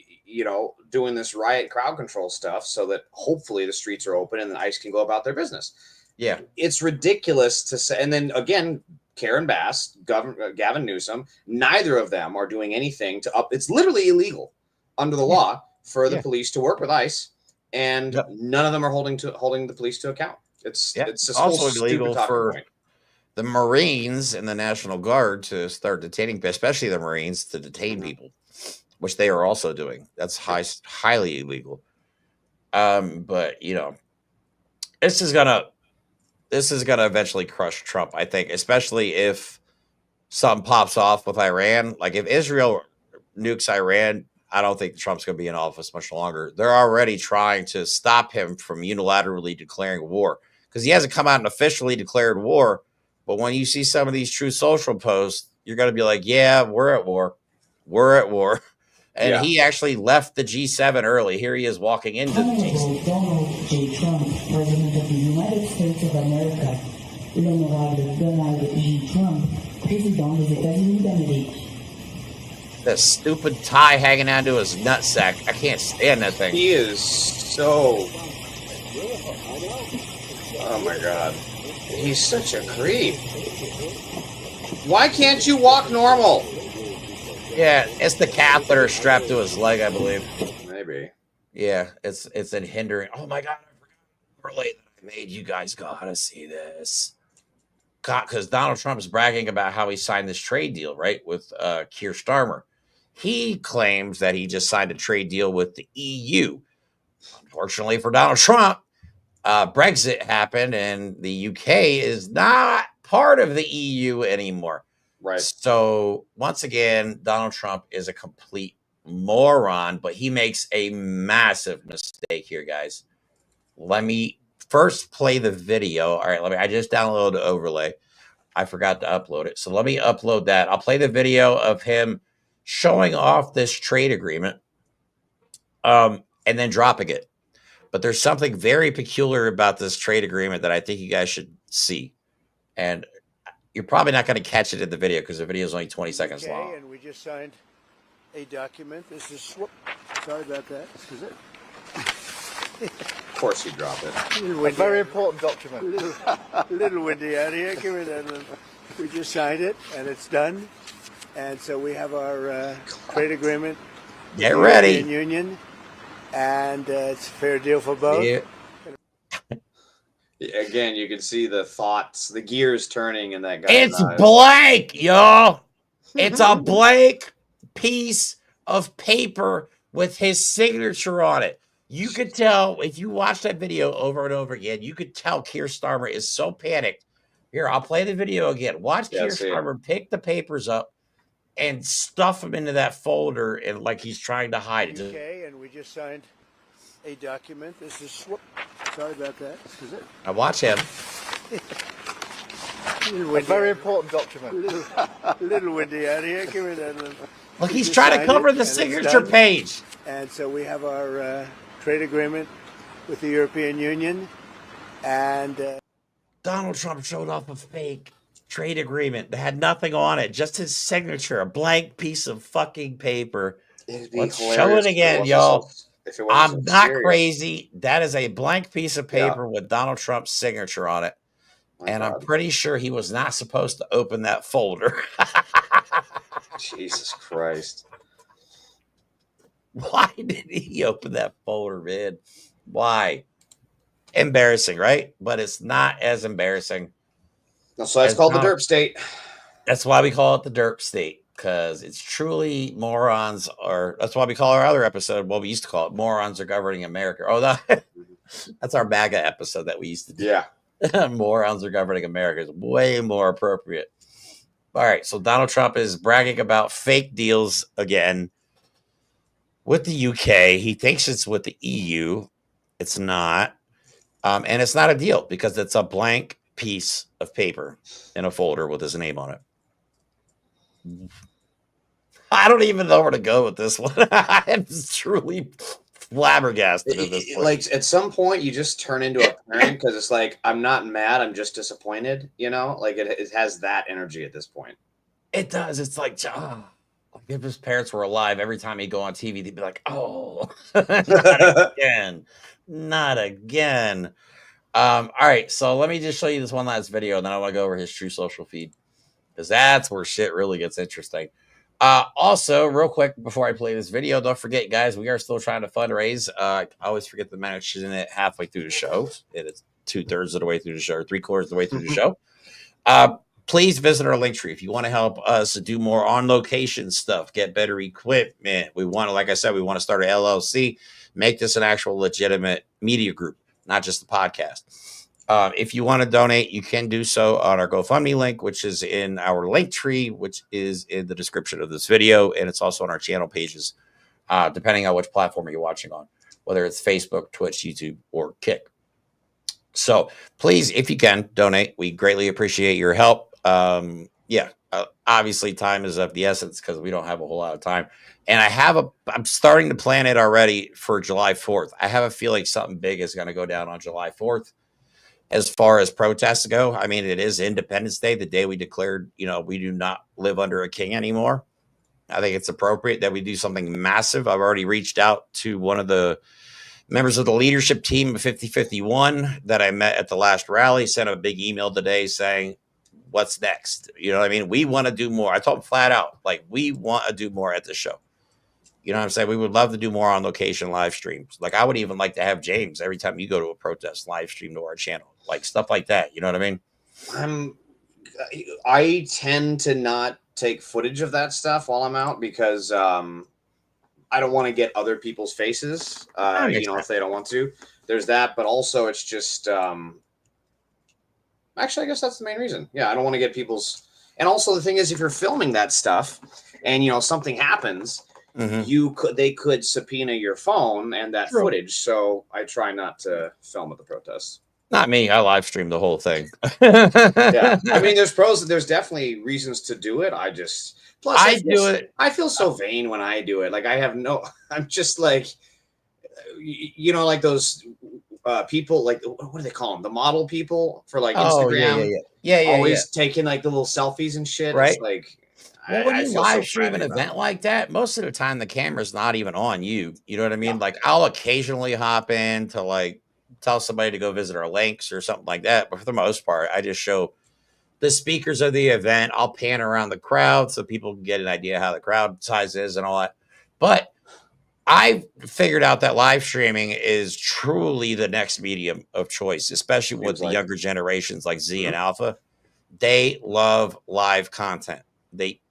doing this riot crowd control stuff so that hopefully the streets are open and the ICE can go about their business. Yeah. It's ridiculous to say. And then again, Karen Bass, Gavin Newsom, neither of them are doing anything it's literally illegal under the law for the police to work with ICE, and none of them are holding the police to account. It's just also illegal for the Marines and the National Guard to start detaining, especially the Marines, to detain people, which they are also doing. That's highly illegal. But this is gonna eventually crush Trump, I think, especially if something pops off with Iran. Like if Israel nukes Iran, I don't think Trump's going to be in office much longer. They're already trying to stop him from unilaterally declaring war because he hasn't come out and officially declared war. But when you see some of these True Social posts, you're going to be like, yeah, we're at war. We're at war. And he actually left the G7 early. Here he is walking into the G7. Donald J. Trump, President of the United States of America, l'honorable Donald J. Trump, Président des États-Unis d'Amérique. That stupid tie hanging onto his nutsack. I can't stand that thing. He is so... Oh my God. He's such a creep. Why can't you walk normal? Yeah, it's the catheter strapped to his leg, I believe. Maybe. Yeah, it's in hindering. Oh my God, I forgot early that I made. You guys gotta see this. Because Donald Trump is bragging about how he signed this trade deal, right, with Keir Starmer. He claims that he just signed a trade deal with the EU. Unfortunately for Donald Trump, Brexit happened and the UK is not part of the EU anymore. Right. So once again, Donald Trump is a complete moron, but he makes a massive mistake here, guys. Let me first play the video. All right, I just downloaded the overlay. I forgot to upload it. So let me upload that. I'll play the video of him showing off this trade agreement and then dropping it. But there's something very peculiar about this trade agreement that I think you guys should see. And you're probably not going to catch it in the video because the video is only 20 seconds long. And we just signed a document. This is, sorry about that. This is it. Of course you drop it. A very important document. A little windy out here. Give me that. We just signed it, and it's done. And so we have our trade agreement. Get ready. European Union, and it's a fair deal for both. Yeah. Again, you can see the thoughts, the gears turning in that guy's It's eyes. blank, y'all. It's a blank piece of paper with his signature on it. You could tell if you watch that video over and over again, you could tell Keir Starmer is so panicked. Here, I'll play the video again. Watch Keir Starmer pick the papers up and stuff them into that folder and like he's trying to hide it. Okay, and we just signed a document. This is, sorry about that. This is it. I watch him. A very important document. A little windy out here. Give me that. Look, he's trying to cover the signature page. And so we have our trade agreement with the European Union. And Donald Trump showed off a fake trade agreement that had nothing on it, just his signature, a blank piece of fucking paper. Let's show it again, y'all. I'm not crazy. That is a blank piece of paper with Donald Trump's signature on it. And I'm pretty sure he was not supposed to open that folder. Jesus Christ. Why did he open that folder, man? Why? Embarrassing, right? But it's not as embarrassing. That's why it's called the derp state. That's why we call it the derp state, because it's truly morons. Or that's why we call our other episode, what we used to call it, Morons Are Governing America. Oh, that's our MAGA episode that we used to do. Yeah. Morons Are Governing America is way more appropriate. All right, so Donald Trump is bragging about fake deals again with the UK. He thinks it's with the EU. It's not. And it's not a deal because it's a blank piece of paper in a folder with his name on it. I don't even know where to go with this one. I'm truly flabbergasted at this point. Like at some point you just turn into a parent because it's like, I'm not mad, I'm just disappointed, you know, like it has that energy at this point. It does. It's like, if his parents were alive, every time he'd go on TV, they'd be like, oh, not again. Not again. All right, so let me just show you this one last video, and then I want to go over his True Social feed, because that's where shit really gets interesting. Also, real quick, before I play this video, don't forget, guys, we are still trying to fundraise. I always forget to mention it halfway through the show. It is 2/3 of the way through the show, or 3/4 of the way through the show. Please visit our link tree if you want to help us do more on-location stuff, get better equipment. We want to, like I said, we want to start an LLC, make this an actual legitimate media group. not just the podcast. If you want to donate, you can do so on our GoFundMe link, which is in our link tree, which is in the description of this video. And it's also on our channel pages, depending on which platform you're watching on, whether it's Facebook, Twitch, YouTube, or Kick. So please, if you can, donate. We greatly appreciate your help. Obviously time is of the essence because we don't have a whole lot of time. And I'm starting to plan it already for July 4th. I have a feeling something big is going to go down on July 4th. As far as protests go, I mean, it is Independence Day, the day we declared, we do not live under a king anymore. I think it's appropriate that we do something massive. I've already reached out to one of the members of the leadership team of 5051 that I met at the last rally, sent a big email today saying, what's next? You know what I mean? We want to do more. I told him flat out, like, we want to do more at the show. You know what I'm saying? We would love to do more on location live streams. Like, I would even like to have James, every time you go to a protest, live stream to our channel, like stuff like that. You know what I mean? I tend to not take footage of that stuff while I'm out because I don't want to get other people's faces, if they don't want to. There's that, but also it's just actually, I guess that's the main reason. Yeah, I don't want to get people's. And also the thing is, if you're filming that stuff and something happens, they could subpoena your phone and that footage. So I try not to film at the protests. Not me. I live stream the whole thing. Yeah, I mean, there's definitely reasons to do it. I feel so vain when I do it. Like I'm just like, like those people, like, what do they call them? The model people for like Instagram. Always taking like the little selfies and shit. Right. It's like, when you live stream an event like that, most of the time the camera's not even on you. You know what I mean? No. Like, I'll occasionally hop in to like tell somebody to go visit our links or something like that. But for the most part, I just show the speakers of the event. I'll pan around the crowd so people can get an idea how the crowd size is and all that. But I've figured out that live streaming is truly the next medium of choice, especially with the younger generations like Z and Alpha. They love live content. They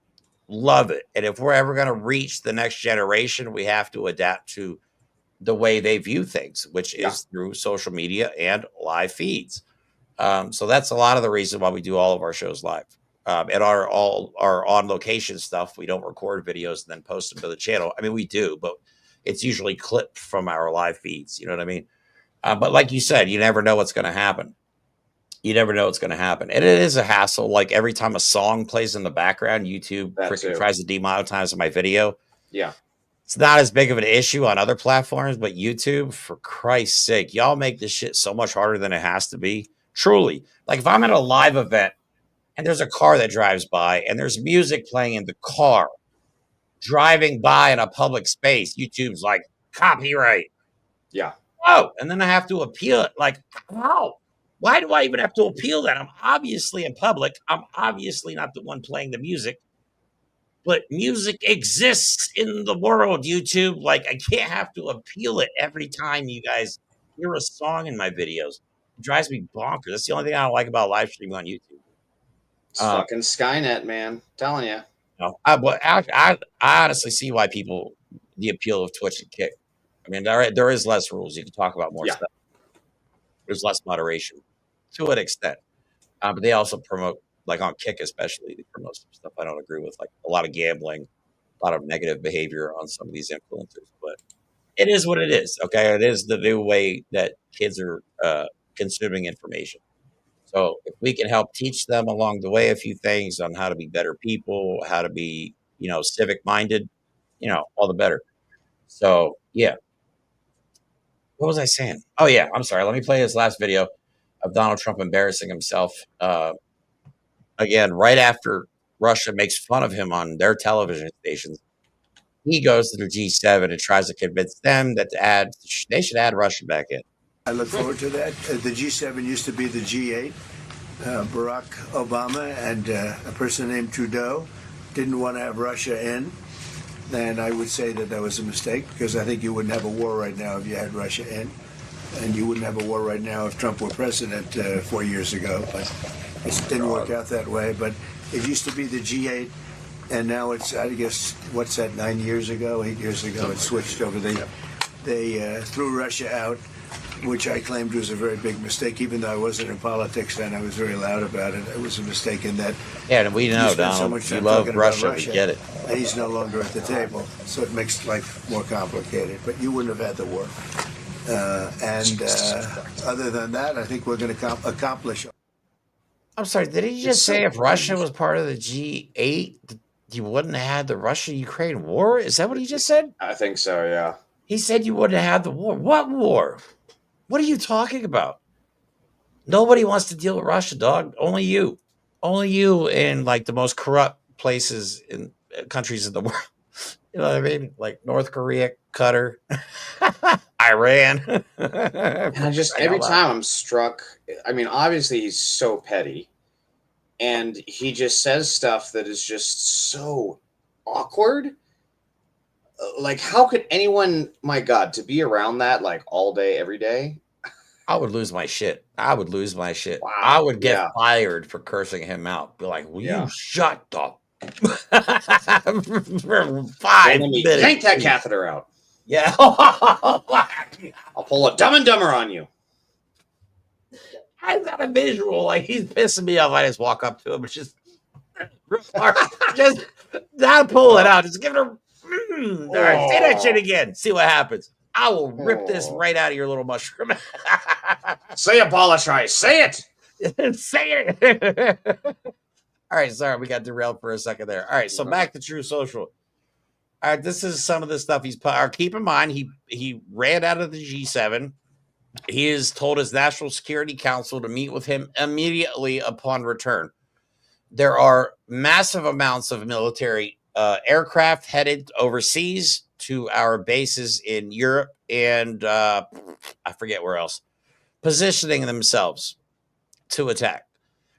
love it. And if we're ever going to reach the next generation, we have to adapt to the way they view things, which is through social media and live feeds. So that's a lot of the reason why we do all of our shows live. And our on location stuff, we don't record videos and then post them to the channel. I mean, we do, but it's usually clipped from our live feeds. You know what I mean? But like you said, you never know what's going to happen. You never know what's going to happen. And it is a hassle. Like, every time a song plays in the background, YouTube tries to demonetize my video. Yeah. It's not as big of an issue on other platforms, but YouTube, for Christ's sake, y'all make this shit so much harder than it has to be. Truly. Like, if I'm at a live event and there's a car that drives by and there's music playing in the car, driving by in a public space, YouTube's like, copyright. Yeah. Oh, and then I have to appeal it. Like, how? Why do I even have to appeal that? I'm obviously in public. I'm obviously not the one playing the music. But music exists in the world, YouTube. Like, I can't have to appeal it every time you guys hear a song in my videos. It drives me bonkers. That's the only thing I don't like about live streaming on YouTube. It's fucking Skynet, man. I'm telling you. No, I honestly see why the appeal of Twitch and Kick. I mean, there is less rules. You can talk about more stuff. There's less moderation to an extent. But they also promote, like on Kick especially, they promote some stuff I don't agree with, like a lot of gambling, a lot of negative behavior on some of these influencers. But it is what it is, okay? It is the new way that kids are consuming information. So if we can help teach them along the way a few things on how to be better people, how to be, civic-minded, all the better. So, yeah. What was I saying? Oh, yeah. I'm sorry. Let me play this last video of Donald Trump embarrassing himself. Again, right after Russia makes fun of him on their television stations, he goes to the G7 and tries to convince them that they should add Russia back in. I look forward to that. The G7 used to be the G8. Barack Obama and a person named Trudeau didn't want to have Russia in. And I would say that was a mistake, because I think you wouldn't have a war right now if you had Russia in. And you wouldn't have a war right now if Trump were president 4 years ago. But it didn't work out that way. But it used to be the G8, and now it's, I guess, what's that, 8 years ago, it switched over. They threw Russia out. which I claimed was a very big mistake, even though I wasn't in politics then. I was very loud about it. It was a mistake in that. Yeah, and we know, Donald, you love Russia. We get it. And he's no longer at the table, so it makes life more complicated. But you wouldn't have had the war. Other than that, I think we're going to accomplish. I'm sorry, did he just say if Russia was part of the G8, you wouldn't have had the Russia-Ukraine war? Is that what he just said? I think so, yeah. He said you wouldn't have had the war. What war? What are you talking about? Nobody wants to deal with Russia, dog. Only you. Only you in like the most corrupt places in countries in the world. You know what I mean? Like North Korea, Qatar, Iran. And I just, every time I'm struck, I mean, obviously he's so petty and he just says stuff that is just so awkward. Like, how could anyone, my God, to be around that like all day, every day? I would lose my shit. I would lose my shit. Wow. I would get fired for cursing him out. Be like, will you shut up? For 5 minutes. Yank that catheter out. Yeah. I'll pull a Dumb and Dumber on you. I've got a visual. Like, he's pissing me off. I just walk up to him and just not pull it out. Just give it a all right, say that shit again. See what happens. I will rip this right out of your little mushroom. Say apologize. Say it. Say it. All right, sorry, we got derailed for a second there. All right, so back to True Social. All right, this is some of the stuff he's put. Keep in mind, he ran out of the G7. He has told his National Security Council to meet with him immediately upon return. There are massive amounts of military aircraft headed overseas to our bases in Europe and I forget where else, positioning themselves to attack.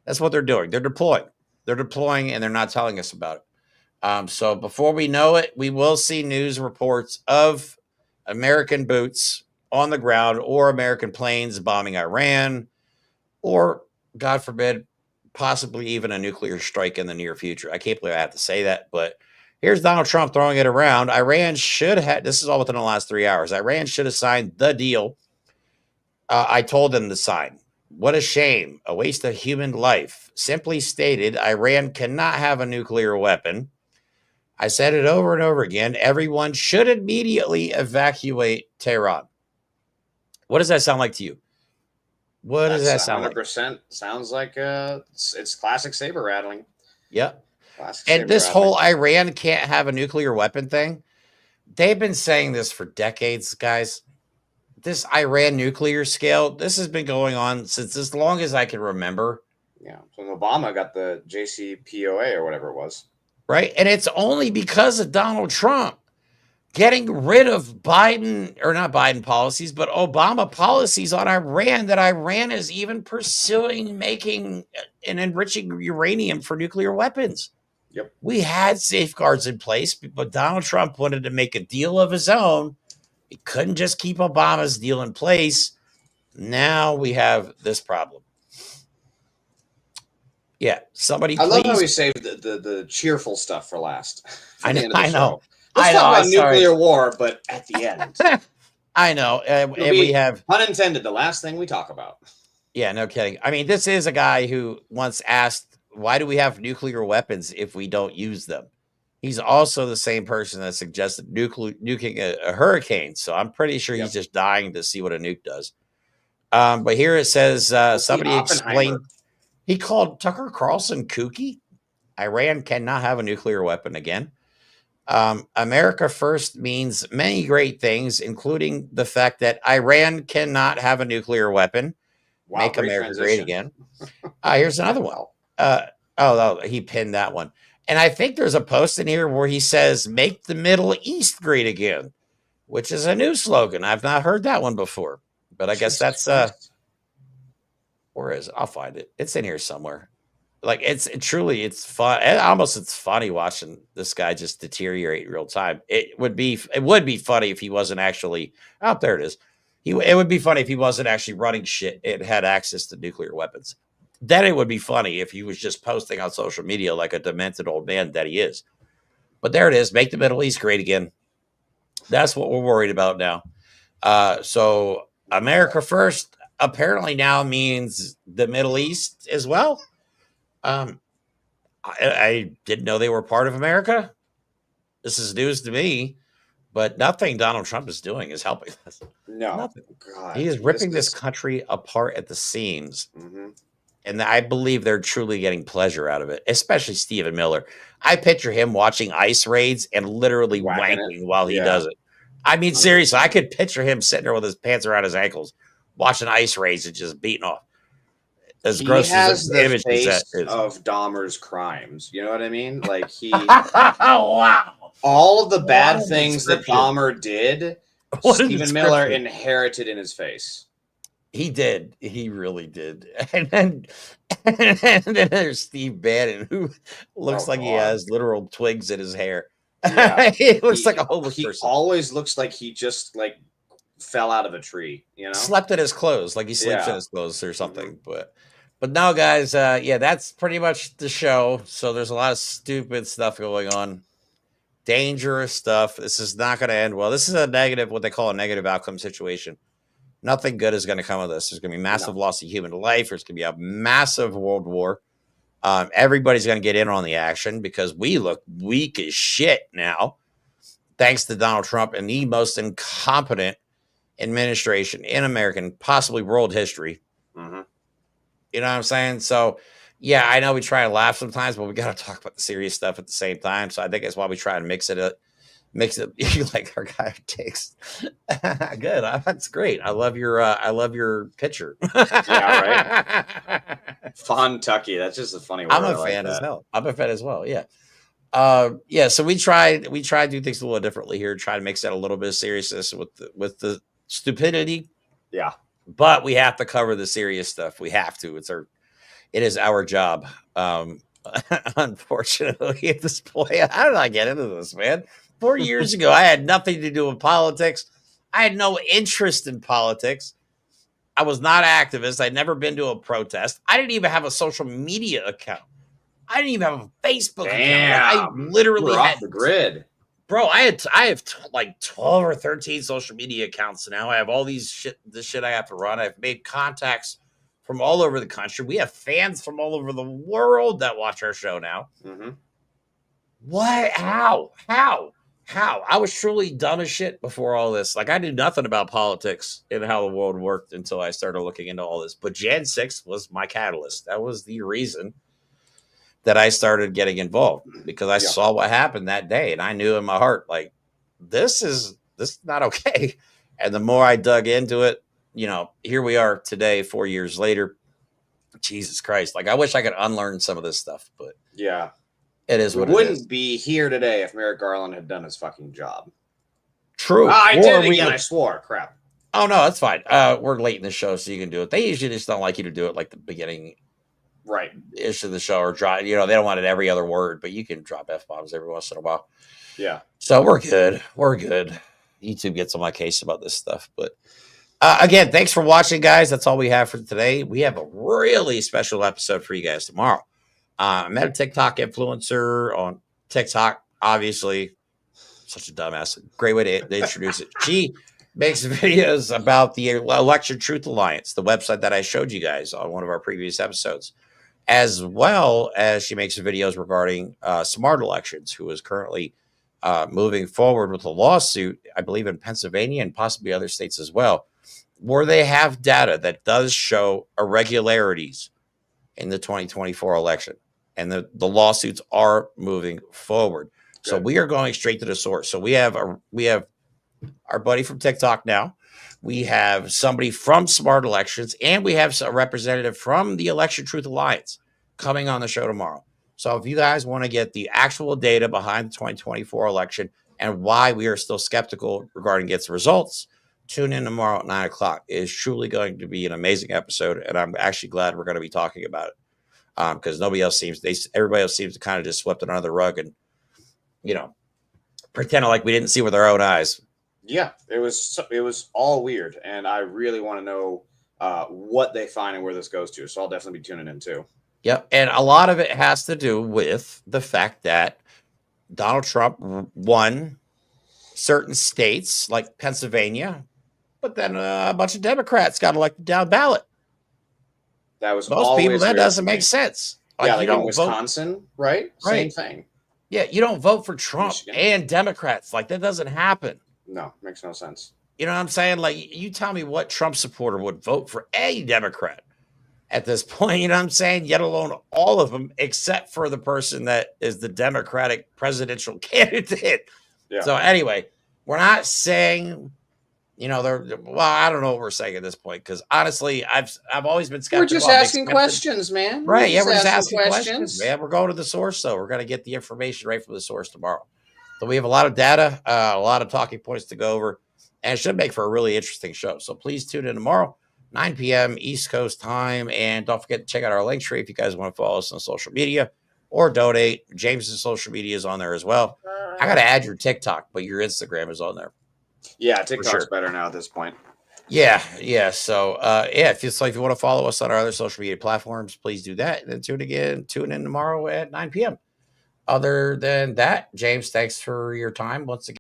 That's what they're doing. They're deploying. They're deploying, and they're not telling us about it. So before we know it, we will see news reports of American boots on the ground or American planes bombing Iran or, God forbid, possibly even a nuclear strike in the near future. I can't believe I have to say that, but here's Donald Trump throwing it around. Iran should have, this is all within the last 3 hours, Iran should have signed the deal. I told them to sign. What a shame. A waste of human life. Simply stated, Iran cannot have a nuclear weapon. I said it over and over again. Everyone should immediately evacuate Tehran. What does that sound like to you? What does that sound like? 100% sounds like it's classic saber rattling. Yep. And this whole Iran can't have a nuclear weapon thing, they've been saying this for decades, guys. This Iran nuclear scale, this has been going on since as long as I can remember. Yeah. So when Obama got the JCPOA or whatever it was. Right. And it's only because of Donald Trump getting rid of Biden, or not Biden policies, but Obama policies on Iran, that Iran is even pursuing making and enriching uranium for nuclear weapons. Yep. We had safeguards in place, but Donald Trump wanted to make a deal of his own. He couldn't just keep Obama's deal in place. Now we have this problem. Yeah, somebody. I love how we saved the cheerful stuff for last. I know. Let's talk about nuclear war, but at the end. I know. And we have, unintended, the last thing we talk about. Yeah, no kidding. I mean, this is a guy who once asked, why do we have nuclear weapons if we don't use them? He's also the same person that suggested nuking a hurricane. So I'm pretty sure he's just dying to see what a nuke does. But here it says, somebody explained, he called Tucker Carlson kooky. Iran cannot have a nuclear weapon again. America first means many great things, including the fact that Iran cannot have a nuclear weapon. Wow, make America great again. Here's another one. He pinned that one. And I think there's a post in here where he says, make the Middle East great again, which is a new slogan. I've not heard that one before, but I guess that's, where is it? I'll find it. It's in here somewhere. Like it's fun. It's funny watching this guy just deteriorate in real time. It would be funny if he wasn't actually out there. It is. It would be funny if he wasn't actually running shit and had access to nuclear weapons. Then it would be funny if he was just posting on social media like a demented old man that he is. But there it is. Make the Middle East great again. That's what we're worried about now. So America first apparently now means the Middle East as well. I didn't know they were part of America. This is news to me, but nothing Donald Trump is doing is helping us. No, nothing. God, He is ripping this country apart at the seams. Mm-hmm. And I believe they're truly getting pleasure out of it, especially Stephen Miller. I picture him watching ice raids and literally wanking while he does it. I mean, seriously, I could picture him sitting there with his pants around his ankles, watching ice raids and just beating off. As gross as the image face is. Of Dahmer's crimes. You know what I mean? Like he wow. All of the bad things that Dahmer did, Stephen Miller inherited in his face. He did. He really did. And then there's Steve Bannon, who looks like he has literal twigs in his hair. Yeah. He looks like a homeless person. He always looks like he just fell out of a tree, you know? Slept in his clothes, like he sleeps in his clothes or something. But no, guys, that's pretty much the show. So there's a lot of stupid stuff going on. Dangerous stuff. This is not going to end well. This is a negative, what they call a negative outcome situation. Nothing good is going to come of this. There's going to be massive loss of human life. There's going to be a massive world war. Everybody's going to get in on the action because we look weak as shit now, thanks to Donald Trump and the most incompetent administration in American, possibly world history. Mm-hmm. You know what I'm saying? So, yeah, I know we try to laugh sometimes, but we got to talk about the serious stuff at the same time. So I think that's why we try to mix it like our guy takes. Good. That's great. I love your picture. Yeah, right. Fontucky. That's just a funny word. I'm a fan as hell. I'm a fan as well. Yeah. So we try to do things a little differently here, try to mix that a little bit of seriousness with the stupidity. Yeah. But we have to cover the serious stuff. We have to. It is our job. Unfortunately, at this point, how did I get into this, man? 4 years ago, I had nothing to do with politics. I had no interest in politics. I was not an activist. I'd never been to a protest. I didn't even have a social media account. I didn't even have a Facebook account. I literally had off the grid. Bro, I have like 12 or 13 social media accounts now. I have all this shit I have to run. I've made contacts from all over the country. We have fans from all over the world that watch our show now. Mm-hmm. What? How? I was truly dumb as shit before all this. Like, I knew nothing about politics and how the world worked until I started looking into all this. But Jan 6 was my catalyst. That was the reason that I started getting involved, because I saw what happened that day. And I knew in my heart, like, this is not okay. And the more I dug into it, here we are today, 4 years later. Jesus Christ. Like, I wish I could unlearn some of this stuff, but yeah. It is what it is. We wouldn't be here today if Merrick Garland had done his fucking job. True. I did it again. I swore. Crap. Oh, no, that's fine. We're late in the show, so you can do it. They usually just don't like you to do it like the beginning ish of the show, or drop. They don't want it every other word, but you can drop F-bombs every once in a while. Yeah. So we're good. YouTube gets on my case about this stuff. But again, thanks for watching, guys. That's all we have for today. We have a really special episode for you guys tomorrow. I met a TikTok influencer on TikTok, obviously. Such a dumbass. Great way to introduce it. She makes videos about the Election Truth Alliance, the website that I showed you guys on one of our previous episodes, as well as she makes videos regarding smart elections, who is currently moving forward with a lawsuit, I believe in Pennsylvania and possibly other states as well, where they have data that does show irregularities in the 2024 election. And the lawsuits are moving forward. Good. So we are going straight to the source. So we have our buddy from TikTok now. We have somebody from Smart Elections, and we have a representative from the Election Truth Alliance coming on the show tomorrow. So if you guys want to get the actual data behind the 2024 election and why we are still skeptical regarding its results, tune in tomorrow at 9 o'clock. It is truly going to be an amazing episode, and I'm actually glad we're going to be talking about it. Because everybody else seems to kind of just swept it under the rug and, pretending like we didn't see with our own eyes. Yeah, it was all weird, and I really want to know what they find and where this goes to. So I'll definitely be tuning in too. Yep, and a lot of it has to do with the fact that Donald Trump won certain states like Pennsylvania, but then a bunch of Democrats got elected down ballot. That was most people. That doesn't make sense. Like, like in Wisconsin, right? Same thing. Yeah, you don't vote for Trump and Democrats. Like, that doesn't happen. No, makes no sense. You know what I'm saying? Like, you tell me what Trump supporter would vote for a Democrat at this point, you know what I'm saying? Yet alone all of them, except for the person that is the Democratic presidential candidate. Yeah. So anyway, we're not saying, you know, well, I don't know what we're saying at this point, because honestly, I've always been skeptical. We're just asking questions, man. Right. Yeah, we're just asking questions. Man, we're going to the source, though. We're going to get the information right from the source tomorrow. So we have a lot of data, a lot of talking points to go over, and it should make for a really interesting show. So please tune in tomorrow, 9 p.m. East Coast time. And don't forget to check out our link tree if you guys want to follow us on social media or donate. James's social media is on there as well. I got to add your TikTok, but your Instagram is on there. Yeah, TikTok's better now at this point. Yeah. So, yeah, if you want to follow us on our other social media platforms, please do that. And then tune in tomorrow at 9 p.m. Other than that, James, thanks for your time once again.